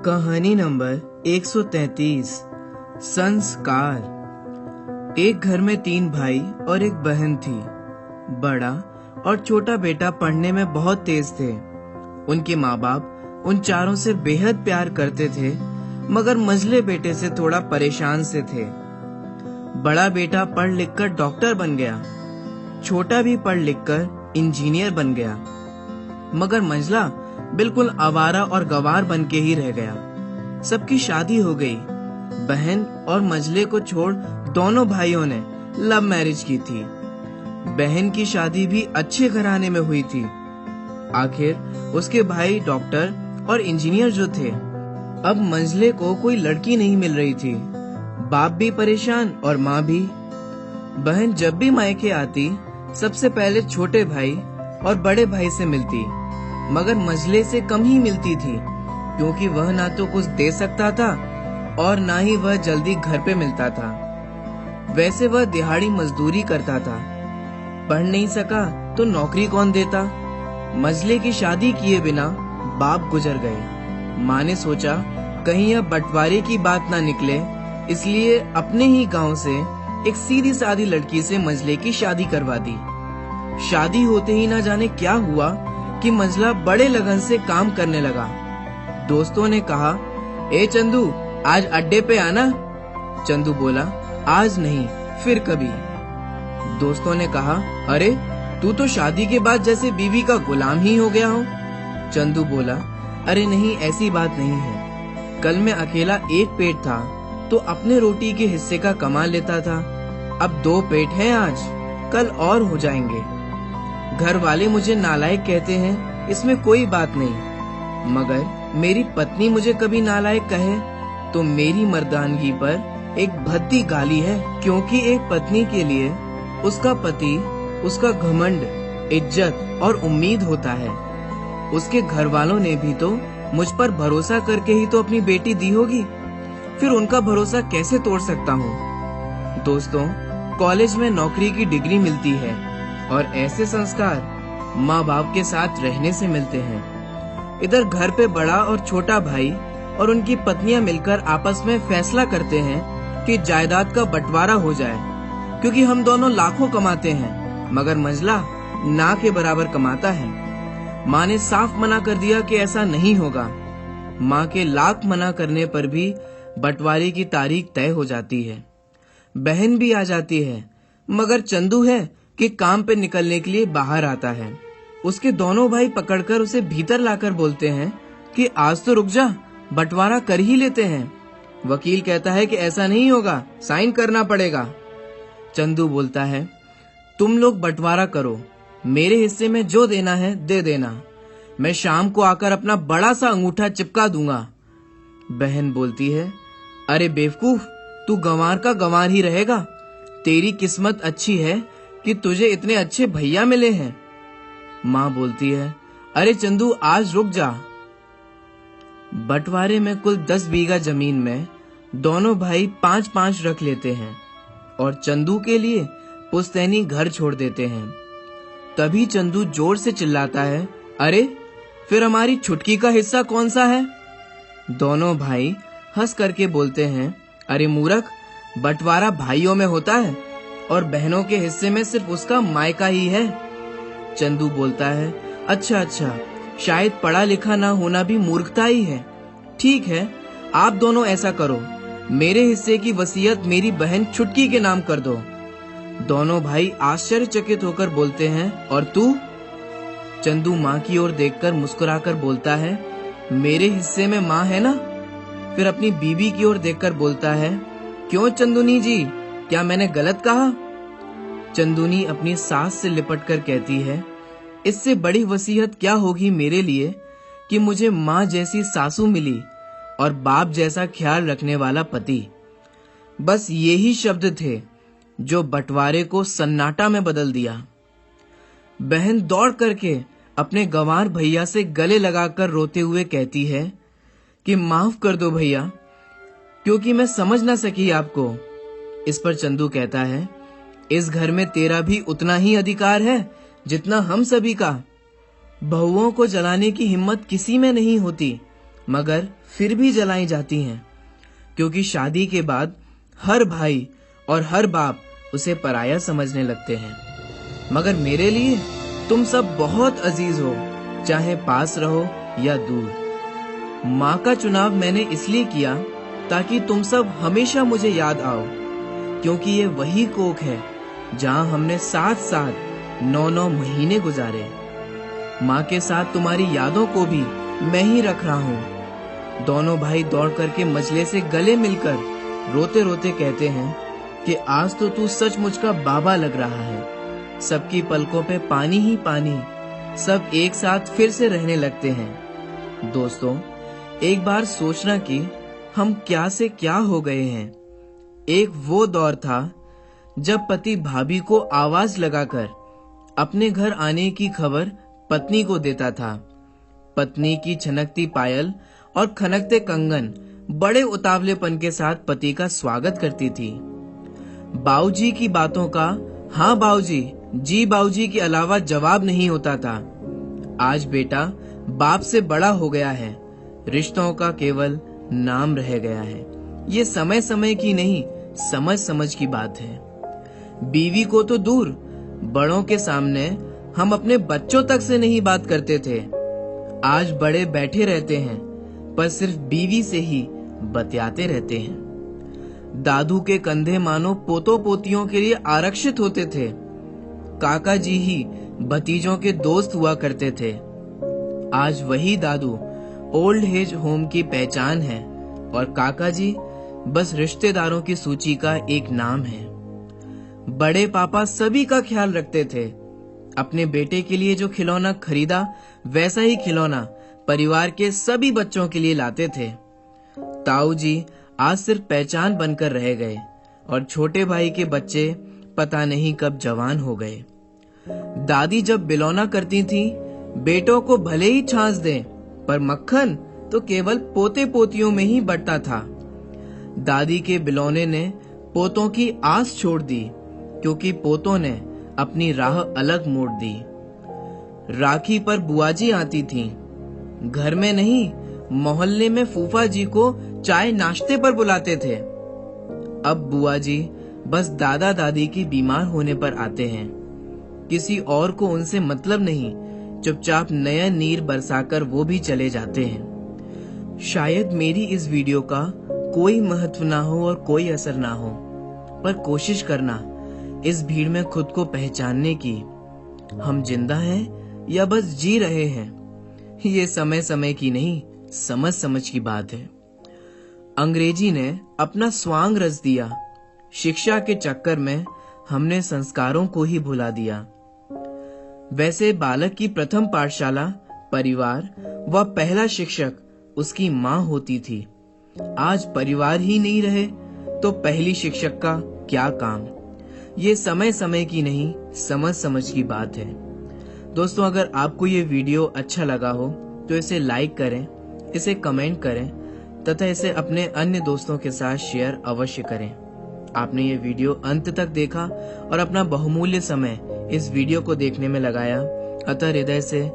कहानी नंबर 133। संस्कार। एक घर में 3 भाई और एक बहन थी। बड़ा और छोटा बेटा पढ़ने में बहुत तेज थे। उनके माँ बाप उन चारों से बेहद प्यार करते थे, मगर मंझले बेटे से थोड़ा परेशान से थे। बड़ा बेटा पढ़ लिख कर डॉक्टर बन गया, छोटा भी पढ़ लिख कर इंजीनियर बन गया, मगर मंझला बिल्कुल आवारा और गंवार बन के ही रह गया। सबकी शादी हो गई। बहन और मंझले को छोड़ दोनों भाइयों ने लव मैरिज की थी। बहन की शादी भी अच्छे घराने में हुई थी। आखिर उसके भाई डॉक्टर और इंजीनियर जो थे। अब मंझले को कोई लड़की नहीं मिल रही थी। बाप भी परेशान और माँ भी। बहन जब भी मायके आती सबसे पहले छोटे भाई और बड़े भाई से मिलती, मगर मंझले से कम ही मिलती थी, क्योंकि वह ना तो कुछ दे सकता था और ना ही वह जल्दी घर पे मिलता था। वैसे वह दिहाड़ी मजदूरी करता था। पढ़ नहीं सका तो नौकरी कौन देता। मंझले की शादी किए बिना बाप गुजर गए। माँ ने सोचा कहीं यह बंटवारे की बात ना निकले, इसलिए अपने ही गांव से एक सीधी सादी लड़की से मंझले की शादी करवा दी। शादी होते ही ना जाने क्या हुआ कि मंझला बड़े लगन से काम करने लगा। दोस्तों ने कहा, ए चंदू, आज अड्डे पे आना। चंदू बोला, आज नहीं, फिर कभी। दोस्तों ने कहा, अरे तू तो शादी के बाद जैसे बीवी का गुलाम ही हो गया हो। चंदू बोला, अरे नहीं, ऐसी बात नहीं है। कल मैं अकेला एक पेट था तो अपने रोटी के हिस्से का कमा लेता था। अब 2 पेट हैं आज, कल और हो जाएंगे। घर वाले मुझे नालायक कहते हैं, इसमें कोई बात नहीं, मगर मेरी पत्नी मुझे कभी नालायक कहे तो मेरी मर्दानगी पर एक भद्दी गाली है, क्योंकि एक पत्नी के लिए उसका पति उसका घमंड, इज्जत और उम्मीद होता है। उसके घर वालों ने भी तो मुझ पर भरोसा करके ही तो अपनी बेटी दी होगी, फिर उनका भरोसा कैसे तोड़ सकता हूँ। दोस्तों, कॉलेज में नौकरी की डिग्री मिलती है और ऐसे संस्कार माँ बाप के साथ रहने से मिलते हैं। इधर घर पे बड़ा और छोटा भाई और उनकी पत्नियां मिलकर आपस में फैसला करते हैं कि जायदाद का बंटवारा हो जाए, क्योंकि हम दोनों लाखों कमाते हैं, मगर मंझला ना के बराबर कमाता है। माँ ने साफ मना कर दिया कि ऐसा नहीं होगा। माँ के लाख मना करने पर भी बंटवारे की तारीख तय हो जाती है। बहन भी आ जाती है, मगर चंदू है कि काम पे निकलने के लिए बाहर आता है। उसके दोनों भाई पकड़कर उसे भीतर लाकर बोलते हैं कि आज तो रुक जा, बंटवारा कर ही लेते हैं। वकील कहता है कि ऐसा नहीं होगा, साइन करना पड़ेगा। चंदू बोलता है, तुम लोग बंटवारा करो, मेरे हिस्से में जो देना है दे देना, मैं शाम को आकर अपना बड़ा सा अंगूठा चिपका दूंगा। बहन बोलती है, अरे बेवकूफ, तू गंवार का गंवार ही रहेगा। तेरी किस्मत अच्छी है कि तुझे इतने अच्छे भैया मिले हैं। माँ बोलती है, अरे चंदू, आज रुक जा। बंटवारे में कुल 10 बीघा जमीन में दोनों भाई 5-5 रख लेते हैं और चंदू के लिए पुश्तैनी घर छोड़ देते हैं। तभी चंदू जोर से चिल्लाता है, अरे फिर हमारी छुटकी का हिस्सा कौन सा है। दोनों भाई हंस करके बोलते हैं, अरे मूर्ख, बंटवारा भाइयों में होता है और बहनों के हिस्से में सिर्फ उसका मायका ही है। चंदू बोलता है, अच्छा, शायद पढ़ा लिखा ना होना भी मूर्खता ही है। ठीक है, आप दोनों ऐसा करो, मेरे हिस्से की वसीयत मेरी बहन छुटकी के नाम कर दो। दोनों भाई आश्चर्यचकित होकर बोलते हैं, और तू? चंदू माँ की ओर देखकर मुस्कुराकर बोलता है, मेरे हिस्से में माँ है ना। फिर अपनी बीबी की ओर देखकर बोलता है, क्यों चंदुनी जी, क्या मैंने गलत कहा? चंदुनी अपनी सास से लिपट कर कहती है, इससे बड़ी वसीयत क्या होगी मेरे लिए कि मुझे माँ जैसी सासू मिली और बाप जैसा ख्याल रखने वाला पति। बस यही शब्द थे जो बंटवारे को सन्नाटा में बदल दिया। बहन दौड़ करके अपने गंवार भैया से गले लगाकर रोते हुए कहती है कि माफ कर दो भैया, क्योंकि मैं समझ ना सकी आपको। इस पर चंदू कहता है, इस घर में तेरा भी उतना ही अधिकार है जितना हम सभी का। बहुओं को जलाने की हिम्मत किसी में नहीं होती, मगर फिर भी जलाई जाती हैं, क्योंकि शादी के बाद हर भाई और हर बाप उसे पराया समझने लगते हैं। मगर मेरे लिए तुम सब बहुत अजीज हो, चाहे पास रहो या दूर। माँ का चुनाव मैंने इसलिए किया ताकि तुम सब हमेशा मुझे याद आओ, क्योंकि ये वही कोख है जहाँ हमने साथ साथ 9-9 महीने गुजारे। माँ के साथ तुम्हारी यादों को भी मैं ही रख रहा हूँ। दोनों भाई दौड़ करके मजले से गले मिलकर रोते रोते कहते हैं कि आज तो तू सचमुच का बाबा लग रहा है। सबकी पलकों पे पानी ही पानी, सब एक साथ फिर से रहने लगते हैं। दोस्तों, एक बार सोचना कि हम क्या से क्या हो गए हैं। एक वो दौर था जब पति भाभी को आवाज लगाकर अपने घर आने की खबर पत्नी को देता था। पत्नी की छनकती पायल और खनकते कंगन बड़े उतावलेपन के साथ पति का स्वागत करती थी। बाऊजी की बातों का हाँ बाऊजी, जी बाऊजी के अलावा जवाब नहीं होता था। आज बेटा बाप से बड़ा हो गया है, रिश्तों का केवल नाम रह गया है। ये समय समय की नहीं, समझ समझ की बात है। बीवी को तो दूर, बड़ों के सामने हम अपने बच्चों तक से नहीं बात करते थे। आज बड़े बैठे रहते हैं, पर सिर्फ बीवी से ही बतियाते रहते हैं। दादू के कंधे मानो पोतों पोतियों के लिए आरक्षित होते थे। काका जी ही भतीजों के दोस्त हुआ करते थे। आज वही दादू ओल्ड एज होम की पहचान है और काका जी बस रिश्तेदारों की सूची का एक नाम है। बड़े पापा सभी का ख्याल रखते थे। अपने बेटे के लिए जो खिलौना खरीदा वैसा ही खिलौना परिवार के सभी बच्चों के लिए लाते थे। ताऊ जी आज सिर्फ पहचान बनकर रह गए और छोटे भाई के बच्चे पता नहीं कब जवान हो गए। दादी जब बिलौना करती थी, बेटों को भले ही छांस दें, पर मक्खन तो केवल पोते पोतियों में ही बंटता था। दादी के बिलौने ने पोतों की आस छोड़ दी, क्योंकि पोतों ने अपनी राह अलग मोड़ दी। राखी पर बुआजी आती थीं, घर में नहीं मोहल्ले में फूफा जी को चाय नाश्ते पर बुलाते थे। अब बुआ जी बस दादा दादी की बीमार होने पर आते हैं। किसी और को उनसे मतलब नहीं, चुपचाप नया नीर बरसाकर वो भी चले जाते हैं। शायद मेरी इस वीडियो का कोई महत्व ना हो और कोई असर ना हो, पर कोशिश करना इस भीड़ में खुद को पहचानने की। हम जिंदा हैं या बस जी रहे हैं, ये समय समय की नहीं, समझ समझ की बात है। अंग्रेजी ने अपना स्वांग रच दिया। शिक्षा के चक्कर में हमने संस्कारों को ही भुला दिया। वैसे बालक की प्रथम पाठशाला परिवार व पहला शिक्षक उसकी माँ होती थी। आज परिवार ही नहीं रहे तो पहली शिक्षक का क्या काम। ये समय समय की नहीं, समझ समझ की बात है। दोस्तों, अगर आपको ये वीडियो अच्छा लगा हो तो इसे लाइक करें, इसे कमेंट करें तथा इसे अपने अन्य दोस्तों के साथ शेयर अवश्य करें। आपने ये वीडियो अंत तक देखा और अपना बहुमूल्य समय इस वीडियो को देखने में लगाया, अतः हृदय से